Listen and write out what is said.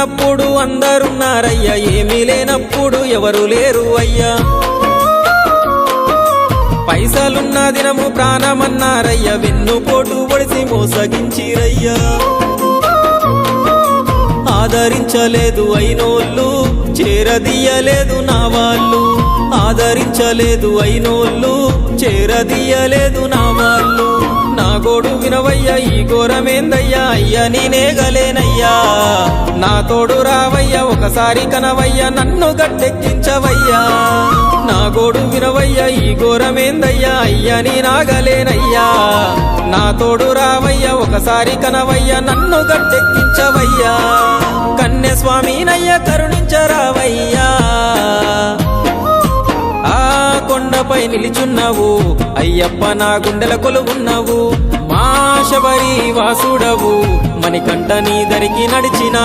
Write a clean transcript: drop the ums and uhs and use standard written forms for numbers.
ఉన్నప్పుడు అందరున్నారయ్యా, ఏమీ లేనప్పుడు ఎవరు లేరు అయ్యా. పైసలున్న దినము ప్రాణమన్నారయ్యా, వెన్నుపోటు పొడిసి మోసగించిరయ్యా. ఆదరించలేదు అయినోళ్ళు, చేరదీయలేదు నా వాళ్ళు. ఆదరించలేదు అయినోళ్ళు, చేరదీయలేదు నా వాళ్ళు. నా గోడు వినవయ్యా, ఈ ఘోరమేందయ్యా, అయ్యా నేనేగలేనయ్యా. నా తోడు రావయ్యా, ఒకసారి కనవయ్యా, నన్ను గట్టెక్కించవయ్యా. నా గోడు వినవయ్యా, ఈ ఘోరమేందయ్యా, అయ్యా నేనాగలేనయ్యా. నా తోడు రావయ్యా, ఒకసారి కనవయ్యా, నన్ను గట్టెక్కించవయ్యా. కన్యస్వామినయ్యా కరుణించరావయ్యా. ఆ కొండపై నిలిచున్నావు అయ్యప్ప, నా గుండెల కొలువున్నావు. మా శబరి వాసుడవు, మణికంఠ నీ దరికి నడిచిన